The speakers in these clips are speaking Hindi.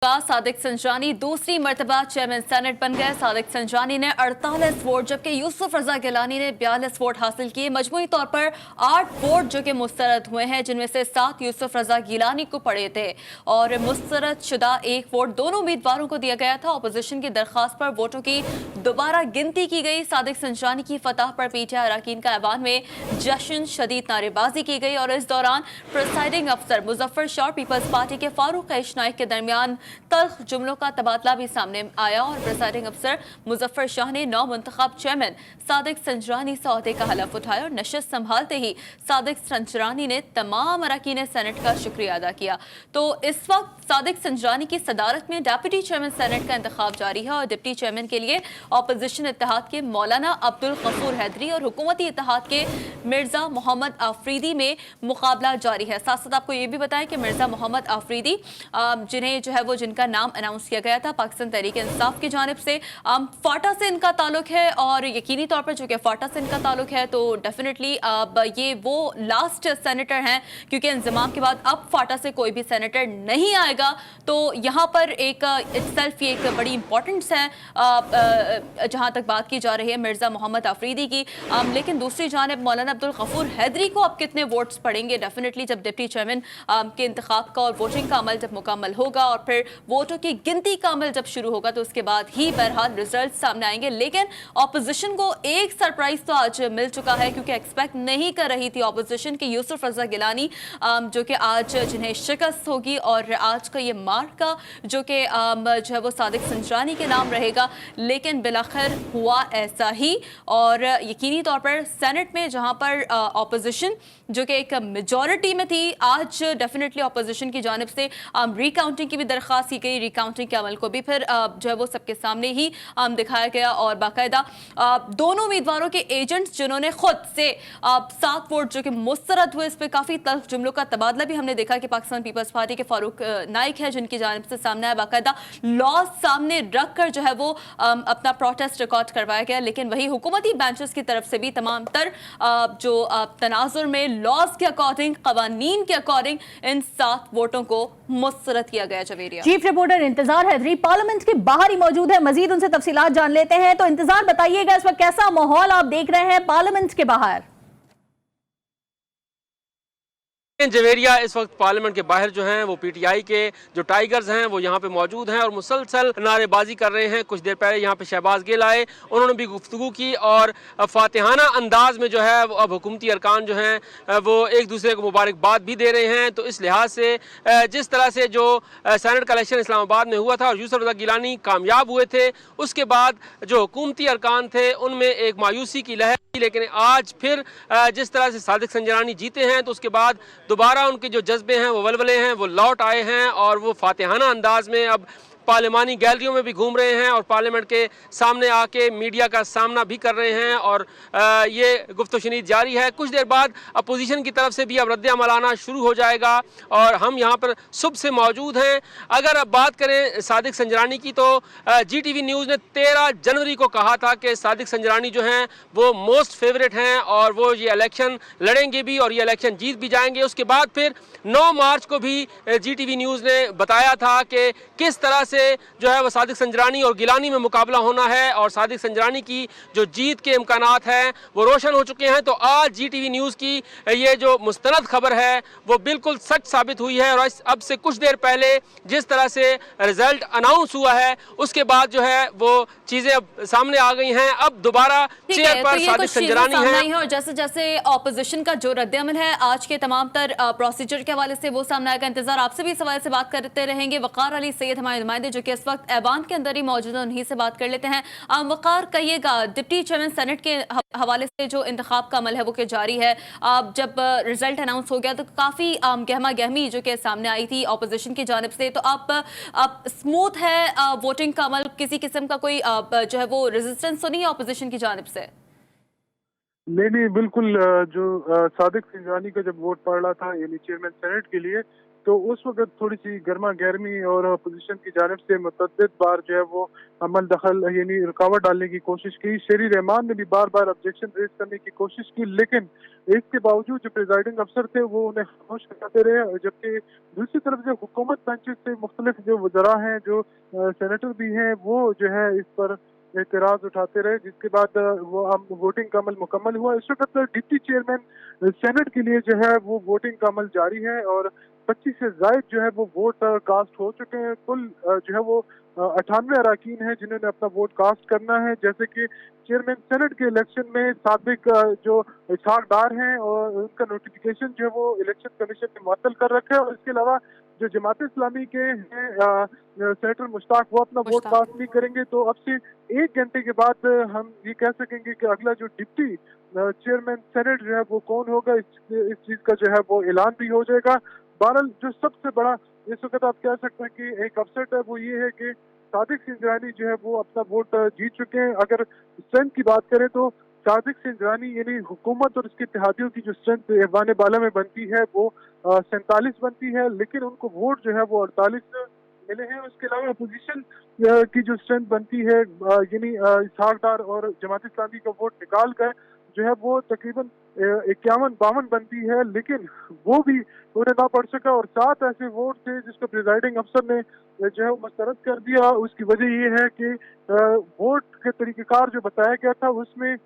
सादिक संजानी दूसरी मर्तबा चेयरमैन सेनेट बन गए। सादिक संजानी ने 48 वोट जबकि यूसुफ रजा गिलानी ने 42 वोट हासिल किए। मजमूई तौर पर 8 वोट जो कि मुस्तरद हुए हैं, जिनमें से 7 यूसुफ रजा गिलानी को पड़े थे और मुस्तरद शुदा 1 वोट दोनों उम्मीदवारों को दिया गया था। अपोजिशन की दरखास्त पर वोटों की दोबारा गिनती की गई। सादिक संजानी की फतह पर पीटीआई अरकान का ऐवान में जश्न शदीद नारेबाजी की गई और इस दौरान प्रिसाइडिंग अफसर मुजफ्फर शाह पीपल्स पार्टी के फारूक ऐश नाइक के दरमियान तल्ख जुमलों का तबादला भी सामने आया और प्रिसाइडिंग अफसर मुजफ्फर शाह ने नौ मुंतखब चेयरमैन सादिक संजरानी से ओहदे का हलफ उठाया और नशस्त संभालते ही सादिक संजरानी ने तमाम अरकान सेनेट का शुक्रिया अदा किया। तो इस वक्त सादिक संजरानी की सदारत में डेप्यूटी चेयरमैन सेनेट का इंतखाब जारी है और डिप्टी चेयरमैन के लिए अपोजिशन इत्तेहाद के मौलाना अब्दुल गफूर हैदरी और हुकूमती इत्तेहाद के मिर्जा मोहम्मद आफरीदी में मुकाबला जारी है। साथ साथ आपको ये भी बताएं कि मिर्जा मोहम्मद आफरीदी जिन्हें जो है वो जिनका नाम अनाउंस किया गया था पाकिस्तान तहरीक इंसाफ की जानिब से, फाटा से इनका ताल्लुक है और यकीनी तौर पर चूंकि फाटा से इनका ताल्लुक है तो डेफिनेटली अब ये वो लास्ट सेनेटर हैं, क्योंकि इंजमाम के बाद अब फाटा से कोई भी सेनेटर नहीं आएगा। तो यहाँ पर एक इटसेल्फ ये एक बड़ी इंपॉर्टेंस है जहाँ तक बात की जा रही है मिर्जा मोहम्मद आफरीदी की। लेकिन दूसरी जानिब मौलाना अब्दुल गफूर हैदरी को अब कितने वोट्स पड़ेंगे, डेफिनेटली जब डिप्टी चेयरमैन के इंतखाब का और वोटिंग का अमल जब मुकम्मल होगा और फिर वोटों की गिनती का अमल जब शुरू होगा तो उसके बाद ही बहरहाल रिजल्ट सामने आएंगे। लेकिन ऑपोजिशन को एक सरप्राइज तो आज मिल चुका है, क्योंकि एक्सपेक्ट नहीं कर रही थी ऑपोजिशन की यूसुफ रजा गिलानी जो कि आज जिन्हें शिकस्त होगी और आज का ये मार्का जो कि जो है वो सादिक संजरानी के नाम रहेगा। लेकिन बिलाखिर हुआ ऐसा ही और यकीनी तौर पर सेनेट में जहां पर ऑपोजिशन जो कि एक मेजॉरिटी में थी, आज डेफिनेटली ऑपोजिशन की जानिब से रिकाउंटिंग की भी दरख्वास्त की गई। रिकाउंटिंग के अमल को भी फिर जो है वो सबके सामने ही दिखाया गया और बाकायदा दोनों उम्मीदवारों के एजेंट्स जिन्होंने खुद से 7 वोट जो कि मुस्तरद हुए, इस पर काफ़ी तल्ख जुमलों का तबादला भी हमने देखा कि पाकिस्तान पीपल्स पार्टी के फारूक नाइक है जिनकी जानिब से सामने आया, बाकायदा लॉज सामने रख कर जो है वो अपना प्रोटेस्ट रिकॉर्ड करवाया गया। लेकिन वही हुकूमती बेंचेस की तरफ से भी तमाम तर जो तनाजुर में लॉज के अकॉर्डिंग, कवानीन के अकॉर्डिंग इन 7 वोटों को मुस्तरद किया गया। जवेरिया चीफ रिपोर्टर इंतजार हैदरी पार्लियामेंट के बाहर ही मौजूद है, मजीद उनसे तफसीलात जान लेते हैं। तो इंतजार बताइएगा, इस वक्त कैसा माहौल आप देख रहे हैं पार्लियामेंट के बाहर? जवेरिया इस वक्त पार्लियामेंट के बाहर जो हैं वो पीटीआई के जो टाइगर्स हैं वो यहाँ पे मौजूद हैं और मुसलसल नारेबाजी कर रहे हैं। कुछ देर पहले यहाँ पे शहबाज गिल आए, उन्होंने भी गुफ्तगू की और फातिहाना अंदाज में जो है वो अब हुकूमती अरकान जो हैं वो एक दूसरे को मुबारकबाद भी दे रहे हैं। तो इस लिहाज से जिस तरह से जो सेनेट का इलेक्शन इस्लामाबाद में हुआ था और यूसुफ रजा गिलानी कामयाब हुए थे, उसके बाद जो हुकूमती अरकान थे उनमें एक मायूसी की लहर थी। लेकिन आज फिर जिस तरह से सादिक संजरानी जीते हैं तो उसके बाद दोबारा उनके जो जज्बे हैं वो वलवले हैं वो लौट आए हैं और वो फातिहाना अंदाज में अब पार्लिमानी गैलरियों में भी घूम रहे हैं और पार्लियामेंट के सामने आके मीडिया का सामना भी कर रहे हैं और ये गुफ्तगू जारी है। कुछ देर बाद अपोजिशन की तरफ से भी अब रद्द-ए-अमल आना शुरू हो जाएगा और हम यहाँ पर सुबह से मौजूद हैं। अगर अब बात करें सादिक संजरानी की तो GTV न्यूज़ ने 13 जनवरी को कहा था कि सादिक संजरानी जो हैं वो मोस्ट फेवरेट हैं और वो ये इलेक्शन लड़ेंगे भी और ये इलेक्शन जीत भी जाएंगे। उसके बाद फिर 9 मार्च को भी GTV न्यूज़ ने बताया था कि किस तरह से जो है वो सादिक संजरानी और गिलानी में मुकाबला होना है और सादिक संजरानी की जो जीत के इम्कानात हैं वो रोशन हो चुके हैं। तो आज GTV न्यूज़ की ये जो मुस्तनद खबर है वो बिल्कुल सच साबित हुई है और अब से कुछ देर पहले जिस तरह से रिजल्ट अनाउंस हुआ है उसके बाद जो है वो चीज़ें अब सामने आ गई हैं। अब दोबारा चेयर पर सादिक संजरानी है और जैसे जैसे ऑपोजिशन का जो रद्द-ए-अमल है आज के तमाम तर प्रोसीजर के हवाले से वो सामने आएगा। इंतजार आपसे भी इस हवाले से बात करते रहेंगे। वकार अली सैयद हमारे नुमाइंदे जो कि इस वक्त ऐवान के अंदर ही मौजूद है, उन्हीं से बात कर लेते हैं। वकार, कहिएगा डिप्टी चेयरमैन सेनेट के हवाले से जो इंतखाब का अमल है वो जारी है। जब रिजल्ट अनाउंस हो गया तो काफ़ी गहमा गहमी जो कि सामने आई थी ऑपोजिशन की जानिब से, तो अब स्मूथ है वोटिंग का अमल, किसी किस्म का कोई जो है वो रेजिस्टेंस तो नहीं है ऑपोजिशन की जानिब से? नहीं, बिल्कुल। जो सादिक संजरानी का जब वोट पड़ रहा था यानी चेयरमैन सेनेट के लिए, तो उस वक्त थोड़ी सी गर्मा गर्मी और अपोजिशन की जानिब से मुतअद्दिद बार जो है वो अमल दखल यानी रुकावट डालने की कोशिश की। शेरी रहमान ने भी बार बार ऑब्जेक्शन रेज करने की कोशिश की, लेकिन इसके बावजूद जो प्रिजाइडिंग अफसर थे वो उन्हें खामोश कराते रहे। जबकि दूसरी तरफ जो हुकूमत बेंचेस से मुख्तलिफ जो वज़रा हैं, जो सेनेटर भी हैं, वो जो है इस पर एतराज उठाते रहे, जिसके बाद वो वोटिंग का अमल मुकम्मल हुआ। इस वक्त डिप्टी चेयरमैन सेनेट के लिए जो है वो वोटिंग का अमल जारी है और 25 से ज्यादा जो है वो वोट कास्ट हो चुके हैं। कुल जो है वो 98 अरकान हैं जिन्होंने अपना वोट कास्ट करना है। जैसे कि चेयरमैन सेनेट के इलेक्शन में साबिक जो इसहाक डार हैं और उनका नोटिफिकेशन जो है वो इलेक्शन कमीशन ने मुअत्तल कर रखा है। और इसके अलावा जो जमात इस्लामी के हैं सेनेटर मुश्ताक, वो अपना वोट कास्ट नहीं करेंगे। तो अब से 1 घंटे के बाद हम ये कह सकेंगे कि अगला जो डिप्टी चेयरमैन सेनेट जो है वो कौन होगा, इस चीज का जो है वो ऐलान भी हो जाएगा। बहरहाल जो सबसे बड़ा इस वक्त आप कह सकते हैं कि एक अपसेट है, वो ये है कि सादिक सिंजरानी जो है वो अपना वोट जीत चुके हैं। अगर स्ट्रेंथ की बात करें तो सादिक सिंजरानी यानी हुकूमत और उसके इत्तेहादियों की जो स्ट्रेंथ ऐवान बाला में बनती है वो 47 बनती है, लेकिन उनको वोट जो है वो 48 मिले हैं। उसके अलावा अपोजिशन की जो स्ट्रेंथ बनती है यानी इसहाक डार और जमात इस्लामी का वोट निकाल कर जो है वो तकरीबन 51-52 बनती है, लेकिन वो भी उन्हें ना पड़ सका। और 7 ऐसे वोट थे जिसको प्रिजाइडिंग अफसर ने जो है मुस्तरद कर दिया। उसकी वजह ये है कि वोट के तरीक़ेकार जो बताया गया था उसमें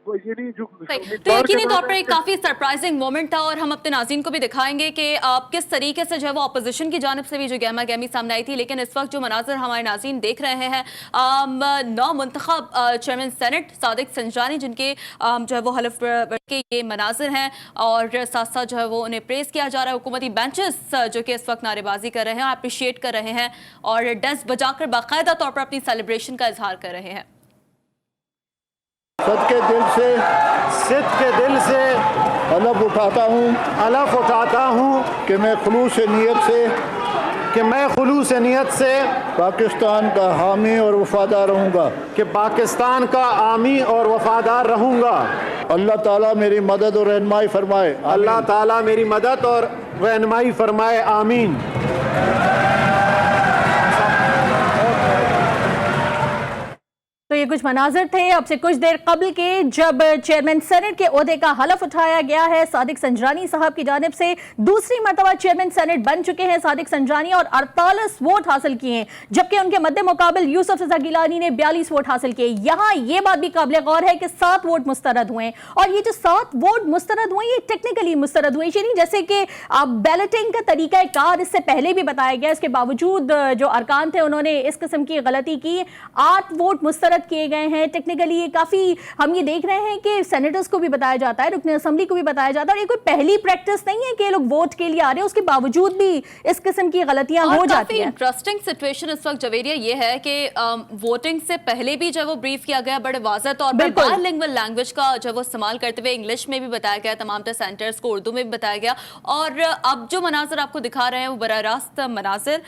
यानी जो तो यकीनी तौर पर एक काफी सरप्राइजिंग मोमेंट था और हम अपने नाज़रीन को भी दिखाएंगे कि किस तरीके से जो है वो अपोजिशन की जानिब से भी जो गहमा गहमी सामने आई थी। लेकिन इस वक्त जो मनाजर हमारे नाज़रीन देख रहे हैं, नौ मुंतखब चेयरमैन सेनेट सादिक संजानी जिनके जो है वो हलफ के ये मनाजिर हैं और साथ साथ जो है वो उन्हें प्रेस किया जा रहा है। हुकूमती बेंचेस जो कि इस वक्त नारेबाजी कर रहे हैं, अप्रिशिएट कर रहे हैं और डेस्क बजाकर बाकायदा तौर पर अपनी सेलिब्रेशन का इजहार कर रहे हैं। सद के दिल से हलफ उठाता हूँ कि मैं खुलूस नियत से पाकिस्तान का हामी और वफादार रहूँगा। अल्लाह ताला मेरी मदद और रहनुमाई फरमाए। आमीन। तो ये कुछ मनाजिर थे अब से कुछ देर कबल के, जब चेयरमैन सेनेट के ओहदे का हलफ उठाया गया है सादिक संजानी साहब की जानिब से। दूसरी मरतबा चेयरमैन सेनेट बन चुके हैं सादिक संजानी और 48 वोट हासिल किए हैं, जबकि उनके मद्दे मुकाबिल यूसुफ रजा गिलानी ने 42 वोट हासिल किए। यहाँ ये बात भी काबिल गौर है कि 7 वोट मुस्तरद हुए और ये जो 7 वोट मुस्तरद हुए ये टेक्निकली मुस्तरद हुए, यानी जैसे कि बैलेटिंग का तरीका कार इससे पहले भी बताया गया। इसके बावजूद जो अरकान थे उन्होंने इस किस्म की गलती की। 8 वोट मुस्तरद किए गए हैं। टेक्निकली ये काफी हम ये देख रहे हैं कि सेनेटर्स को भी बताया जाता है, रुकने असेंबली को भी बताया जाता है और ये कोई पहली प्रैक्टिस नहीं है कि लोग वोट के लिए आ रहे हैं, उसके बावजूद भी इस किस्म की गलतियां हो जाती हैं। इंटरेस्टिंग सिचुएशन इस वक्त जवेरिया ये है कि वोटिंग से पहले भी जब वो ब्रीफ किया गया बड़े वाज़ेह तौर पर बाइलिंगुअल लैंग्वेज का जब वो इस्तेमाल करते हुए इंग्लिश में भी बताया गया, तमाम तरह सेंटर्स को उर्दू में भी बताया गया। और अब जो मनाजिर आपको दिखा रहे हैं वो बराह रास्त मनाजिर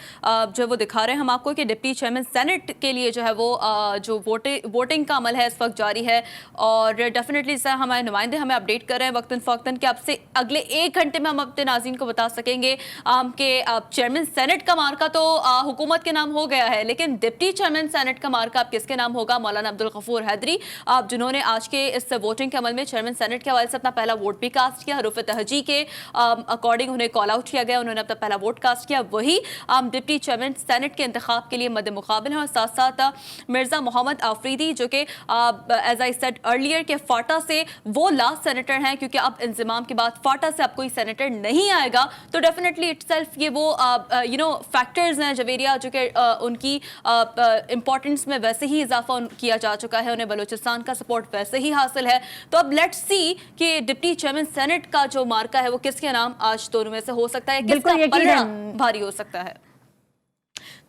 जो वो दिखा रहे हैं हम आपको कि डिप्टी चेयरमैन सेनेट के लिए जो है वो जो वोटिंग का अमल है इस वक्त जारी है। और डेफिनेटली सर हमारे नुमाइंदे हमें अपडेट कर रहे हैं वक्तन फ़वक्तन कि अब से अगले 1 घंटे में हम अपने नाज़रीन को बता सकेंगे कि चेयरमैन सेनेट का मार्का तो हुकूमत के नाम हो गया है, लेकिन डिप्टी चेयरमैन सेनेट का मार्का अब किसके नाम होगा? मौलाना अब्दुल गफूर हैदरी जिन्होंने आज के इस वोटिंग के अमल में चेयरमैन सेनेट के हवाले से अपना पहला वोट भी कास्ट किया। हरूफ तहजी के अकॉर्डिंग उन्हें कॉल आउट किया गया, उन्होंने अपना पहला वोट कास्ट किया। वही डिप्टी चेयरमैन सेनेट के इंतखाब के लिए मद्दे मुकाबिल हैं और साथ साथ मिर्जा मोहम्मद आफरीदी जो कि एज आई सेड अर्लियर के फाटा से वो लास्ट सेनेटर हैं, क्योंकि अब इंजमाम के बाद फाटा से अब कोई सेनेटर नहीं आएगा। तो डेफिनेटली इटसेल्फ ये वो फैक्टर्स हैं जवेरिया जो कि उनकी इंपॉर्टेंस में वैसे ही इजाफा किया जा चुका है, उन्हें बलूचिस्तान का सपोर्ट वैसे ही हासिल है। तो अब लेट्स सी कि डिप्टी चेयरमैन सेनेट का जो मार्का है वो किसके नाम आज दोनों में से हो सकता है, किसका पलड़ा भारी हो सकता है।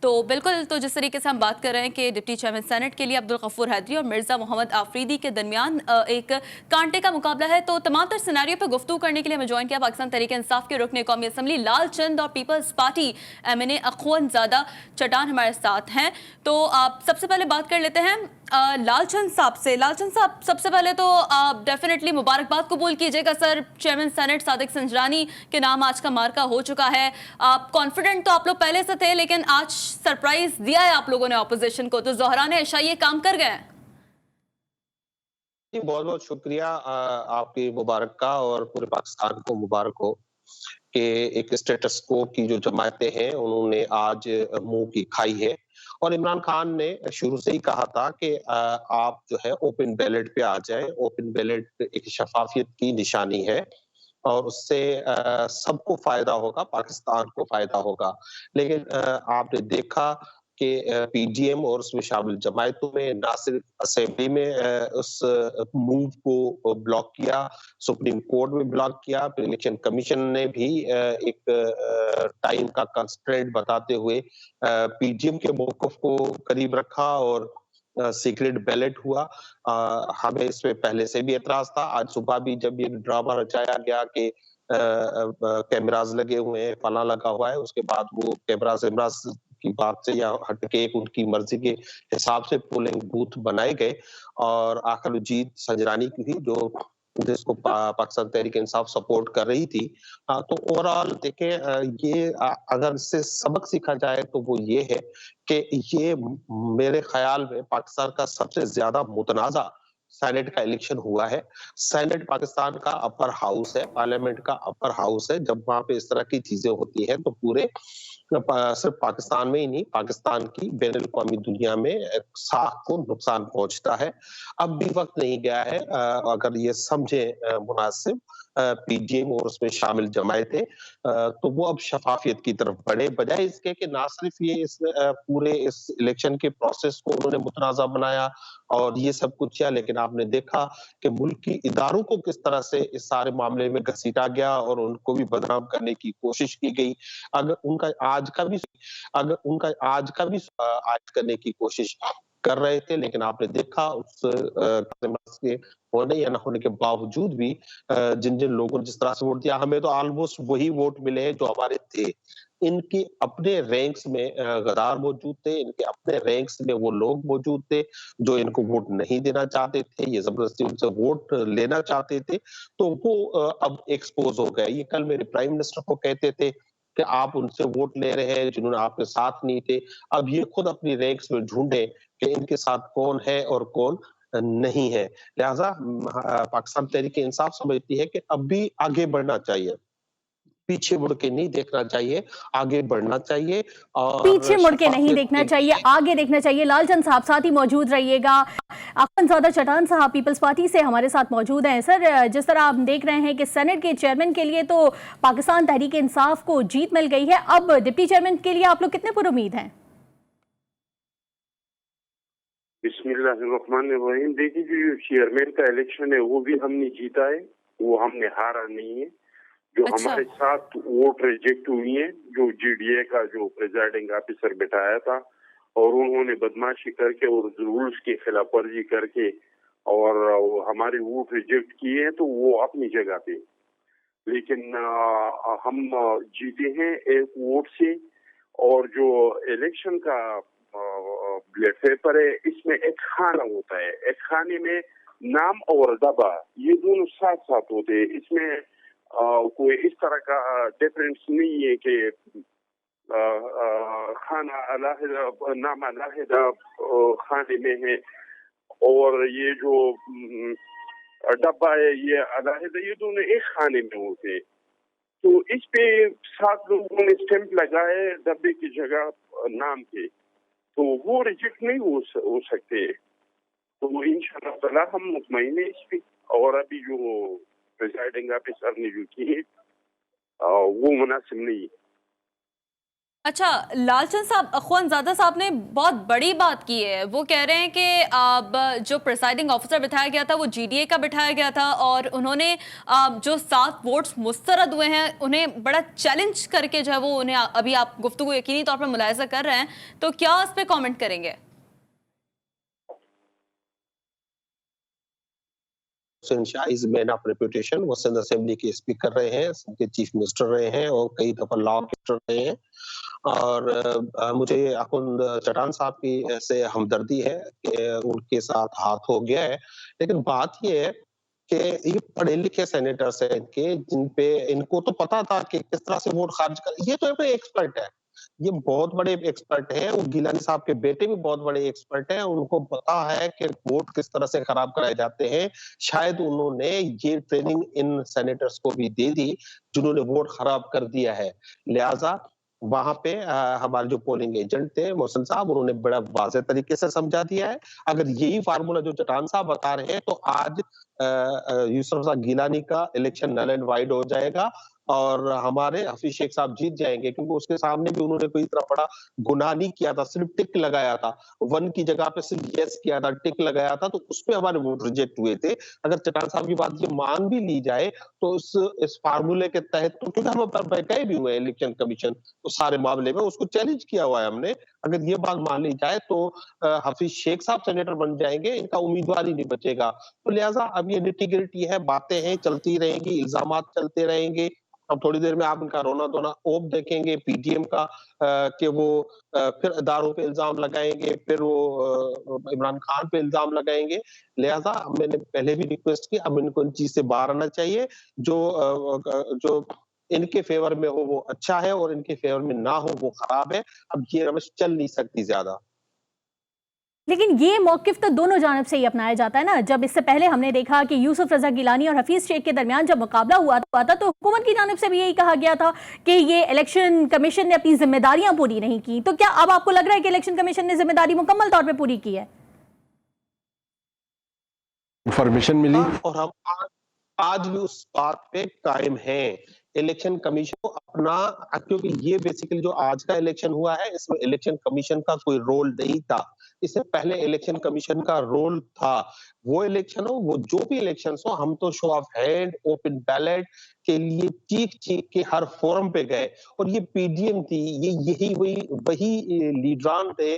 तो बिल्कुल, तो जिस तरीके से हम बात कर रहे हैं कि डिप्टी चेयरमैन सेनेट के लिए अब्दुल गफूर हैदरी और मिर्जा मोहम्मद आफरीदी के दरमियान एक कांटे का मुकाबला है। तो तमाम तर सिनेरियो पर गुफ्तगू करने के लिए हमें ज्वाइन किया पाकिस्तान तहरीक इंसाफ के रुकन कौमी असम्बली लाल चंद और पीपल्स पार्टी MNA अखवंजादा चटान हमारे साथ हैं। तो आप सबसे पहले बात कर लेते हैं लालचंद साहब से। लालचंद साहब, सबसे पहले तो डेफिनेटली मुबारकबाद कबूल कीजिएगा sir, chairman senate Sadiq Sanjrani के नाम आज का मार्का हो चुका है। कॉन्फिडेंट तो आप लोग पहले से थे, लेकिन आज सरप्राइज दिया है आप लोगों ने ऑपोजिशन को, तो ज़ोहरान अशा ये काम कर गए। बहुत बहुत शुक्रिया आपकी मुबारक का, और पूरे पाकिस्तान को मुबारक हो कि एक स्टेटस को की जो जमायतें हैं उन्होंने आज मुंह की खाई है। और इमरान खान ने शुरू से ही कहा था कि आप जो है ओपन बैलेट पे आ जाए। ओपन बैलेट एक शफाफियत की निशानी है और उससे सबको फायदा होगा, पाकिस्तान को फायदा होगा। लेकिन आपने देखा कि पीडीएम और उसमें शामिल जमायतों में ना सिर्फ असेंबली में उस मूव को ब्लॉक किया, सुप्रीम कोर्ट में ब्लॉक किया, फिर इलेक्शन कमीशन ने भी एक टाइम का कंस्ट्रेंट बताते हुए पीडीएम के मौक़िफ़ को करीब रखा और सीक्रेट बैलेट हुआ। हमें इसमें पहले से भी एतराज था। आज सुबह भी जब ये ड्रामा रचाया गया कि कैमराज लगे हुए हैं, फला लगा हुआ है, उसके बाद वो कैमराज की बात से या हटके उनकी मर्जी के हिसाब से पोलिंग बूथ बनाए गए और आखिर जीत संजरानी की थी, जो जिसको पाकिस्तान तहरीक इंसाफ सपोर्ट कर रही थी। तो ओवरऑल देखें, ये अगर इससे सबक सीखा जाए तो वो ये है कि ये मेरे ख्याल में पाकिस्तान का सबसे ज्यादा मुतनाज़ा सेनेट का इलेक्शन हुआ है। सेनेट पाकिस्तान का अपर हाउस है, पार्लियामेंट का अपर हाउस है। जब वहां पे इस तरह की चीजें होती हैं तो पूरे सिर्फ पाकिस्तान में ही नहीं, पाकिस्तान की बैनुल अक़वामी दुनिया में साख को नुकसान पहुंचता है। अब भी वक्त नहीं गया है, अगर ये समझे मुनासिब पीडीएम और उसमें शामिल जमायतें, तो वो अब शफाफियत की तरफ बढ़े, बजाय इसके कि ना सिर्फ ये इस पूरे इस इलेक्शन के प्रोसेस को उन्होंने मुतनाज़ा बनाया और ये सब कुछ किया, लेकिन आपने देखा कि मुल्क की इदारों को किस तरह से इस सारे मामले में घसीटा गया और उनको भी बदनाम करने की कोशिश की गई। अगर उनका आज का भी आज करने की कोशिश कर रहे थे, लेकिन आपने देखा उस के होने या न होने के बावजूद भी जिन जिन लोगों ने जिस तरह से वोट दिया, हमें तो ऑलमोस्ट वही वोट मिले हैं जो हमारे थे। इनके अपने रैंक्स में गद्दार मौजूद थे, इनके अपने रैंक्स में वो लोग मौजूद थे जो इनको वोट नहीं देना चाहते थे, ये जबरदस्ती उनसे वोट लेना चाहते थे, तो वो अब एक्सपोज हो गए। ये कल मेरे प्राइम मिनिस्टर को कहते थे कि आप उनसे वोट ले रहे हैं जिन्होंने आपके साथ नहीं थे। अब ये खुद अपनी रैंक्स में ढूंढे कि इनके साथ कौन है और कौन नहीं है। लिहाजा पाकिस्तान तहरीक इंसाफ समझती है कि अब भी आगे बढ़ना चाहिए, पीछे मुड़ के नहीं देखना चाहिए, आगे बढ़ना चाहिए और पीछे मुड़ के नहीं देखना चाहिए, आगे देखना चाहिए। लालचंद साहब साथ ही मौजूद रहिएगा। अख्तरज़ादा चटान साहब पीपल्स पार्टी से हमारे साथ मौजूद हैं। सर, जिस तरह आप देख रहे हैं कि सेनेट के चेयरमैन के लिए तो पाकिस्तान तहरीक इंसाफ को जीत मिल गई है, अब डिप्टी चेयरमैन के लिए आप लोग कितने पुरुमीद हैं? बिस्मिल्लाहिर्रहमानिर्रहीम। देखिए, जो चेयरमैन का इलेक्शन है वो भी हमने जीता है, वो हमने हारा नहीं है। जो हमारे साथ वोट रिजेक्ट हुई है, जो जीडीए का जो प्रेजाइडिंग ऑफिसर बिठाया था और उन्होंने बदमाशी करके और रूल्स की खिलाफ वर्जी करके और हमारे वोट रिजेक्ट किए हैं, तो वो अपनी जगह पे। लेकिन हम जीते हैं एक वोट से। और जो इलेक्शन का बैलेट पेपर है, इसमें एक खाना होता है, एक खाने में नाम और दबा ये दोनों साथ साथ होते हैं। इसमें कोई इस तरह का डिफरेंस नहीं है कि खाना अलग नाम अलग खाने में है और ये जो डब्बा है ये अलग, ये दोनों एक खाने में होते हैं। तो इस पे 7 लोगों ने स्टैंप लगाए डब्बे की जगह नाम के, तो वो रिजेक्ट नहीं हो सकते। तो इंशाअल्लाह ताला हम मुतमईन है इस पे। और अभी जो प्रेजाइडिंग ऑफिसर ने जो की है वो मुनासिब नहीं है। अच्छा, लालचंद साहब, अख्वानज़ादा साहब ने बहुत बड़ी बात की है। वो कह रहे हैं कि अब जो प्रिसाइडिंग ऑफिसर बिठाया गया था वो जीडीए का बिठाया गया था और उन्होंने जो 7 वोट्स मुस्तरद हुए हैं उन्हें बड़ा चैलेंज करके जो है वो उन्हें अभी आप गुफ्तगू यकीनी तौर पर मुलाहिजा कर रहे हैं, तो क्या इस पे कमेंट करेंगे? Hussain Shah is man of reputation, वो सिंध असेंबली के स्पीकर रहे हैं, सिंध के चीफ मिनिस्टर रहे हैं और कई दफा लॉ मिनिस्टर रहे हैं। और मुझे अकुंद चटान साहब की से हमदर्दी है कि उनके साथ हाथ हो गया है, लेकिन बात ये है कि ये पढ़े लिखे सेनेटर्स हैं इनके, जिन पे इनको तो पता था कि किस तरह से वोट खारिज कर, ये तो एक्सपर्ट है, ये बहुत बड़े एक्सपर्ट हैं। वो गिलानी साहब के बेटे भी बहुत बड़े एक्सपर्ट हैं, उनको पता है कि वोट किस तरह से खराब कराए जाते हैं। शायद उन्होंने ये ट्रेनिंग इन सेनेटर्स को भी दे दी जिन्होंने वोट खराब कर दिया है। लिहाजा वहां पे हमारे जो पोलिंग एजेंट थे मोहसिन साहब, उन्होंने बड़ा वाज़ेह तरीके से समझा दिया है। अगर यही फार्मूला जो चटान साहब बता रहे हैं तो आज यूसुफ रज़ा गिलानी का इलेक्शन नल एंड वाइड हो जाएगा और हमारे हफीज शेख साहब जीत जाएंगे, क्योंकि उसके सामने भी उन्होंने कोई इतना बड़ा गुनाह नहीं किया था, सिर्फ टिक लगाया था, 1 की जगह पे सिर्फ यस किया था, टिक लगाया था, तो उसपे हमारे वोट रिजेक्ट हुए थे। अगर चटान साहब की बात ये मान भी ली जाए तो इस फार्मूले के तहत, तो क्योंकि हम बहकाए भी हुए इलेक्शन कमीशन तो सारे मामले में उसको चैलेंज किया हुआ है हमने, अगर ये बात मान ली जाए तो हफीज शेख साहब सेनेटर बन जाएंगे, इनका उम्मीदवार ही नहीं बचेगा। तो लिहाजा अब ये निटी-गिटी है, बातें हैं, चलती रहेंगी, इल्जामात चलते रहेंगे। अब थोड़ी देर में आप इनका रोना धोना ओप देखेंगे पीटीएम का कि वो फिर इदारों पे इल्जाम लगाएंगे, फिर वो इमरान खान पे इल्जाम लगाएंगे। लिहाजा मैंने पहले भी रिक्वेस्ट की, अब इनको इन चीज से बाहर आना चाहिए। जो इनके फेवर में हो वो अच्छा है और इनके फेवर में ना हो वो खराब है। अब ये रवश चल नहीं सकती ज्यादा। लेकिन ये मौकिफ तो दोनों जानब से ही अपनाया जाता है ना। जब इससे पहले हमने देखा कि यूसुफ रजा गिलानी और हफीज शेख के दरमियान जब मुकाबला हुआ था तो हुकूमत की जानब से भी यही कहा गया था कि ये इलेक्शन कमीशन ने अपनी जिम्मेदारियां पूरी नहीं की। तो क्या अब आपको लग रहा है कि इलेक्शन कमीशन ने जिम्मेदारी मुकम्मल तौर पर पूरी की है? इंफॉर्मेशन मिली और हम आज भी उस बात पे कायम हैं। इलेक्शन कमीशन को अपना, क्योंकि ये बेसिकली जो आज का इलेक्शन हुआ है इसमें इलेक्शन कमीशन का कोई रोल नहीं था। इससे पहले इलेक्शन कमीशन का रोल था। वो इलेक्शन हो, वो जो भी इलेक्शन हो, हम तो show off hand, open ballot के लिए चीख के हर फोरम पे गए। और ये पीडीएम थी, यही वही लीडरान थे,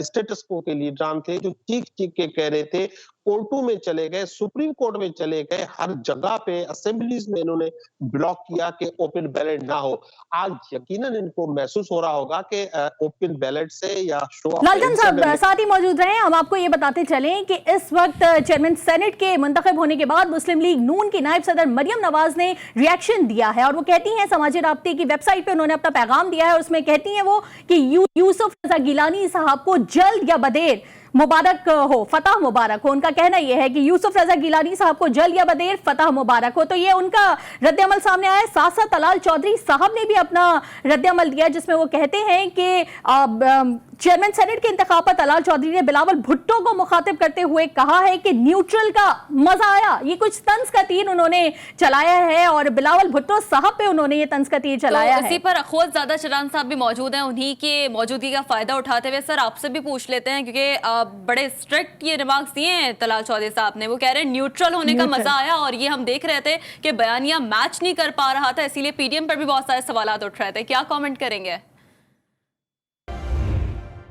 स्टेटस को के लीडरान थे जो चीख के कह रहे थे। कोर्टों में चले गए, सुप्रीम कोर्ट में चले गए, हर जगह पे असेंबलीज में इन्होंने ब्लॉक किया कि ओपन बैलेट ना हो। आज यकीनन इनको महसूस हो रहा होगा कि ओपन बैलेट से या शो ऑफ लालचंद साहब साथ ही मौजूद रहे। हम आपको ये बताते चलें कि इस वक्त चेयरमैन सेनेट के मुंतखब होने के बाद मुस्लिम लीग नून की नायब सदर मरियम नवाज ने रिएक्शन दिया है और वो कहती हैं, समाजी राब्ते की वेबसाइट पे उन्होंने अपना पैगाम दिया है और उसमें कहती हैं वो कि यूसुफ रजा गिलानी साहब को जल्द या बदेर मुबारक हो, फतह मुबारक हो। उनका कहना यह है कि यूसुफ रजा गिलानी साहब को जल्द या बदेर फतह मुबारक हो। तो ये उनका रद्द-ए-अमल सामने आया है। साथ साथ तलाल चौधरी साहब ने भी अपना रद्द-ए-अमल दिया जिसमें वो कहते हैं कि चेयरमैन सेनेट के इंतखाब पर तलाल चौधरी ने बिलावल भुट्टो को मुखातिब करते हुए कहा है कि न्यूट्रल का मजा आया। ये कुछ तंज का तीर उन्होंने चलाया है और बिलावल भुट्टो साहब पे उन्होंने ये तंज का तीर चलाया है। इसी पर खुद ज़्यादा चरान साहब भी मौजूद हैं, उन्हीं के मौजूदगी का फायदा उठाते हुए सर आपसे भी पूछ लेते हैं, क्योंकि बड़े स्ट्रिक्ट ये रिमार्क्स दिए हैं तलाल चौधरी साहब ने। वो कह रहे हैं न्यूट्रल होने का मजा आया और ये हम देख रहे थे कि बयानिया मैच नहीं कर पा रहा था, इसीलिए पीडीएम पर भी बहुत सारे सवाल उठ रहे थे। क्या कॉमेंट करेंगे?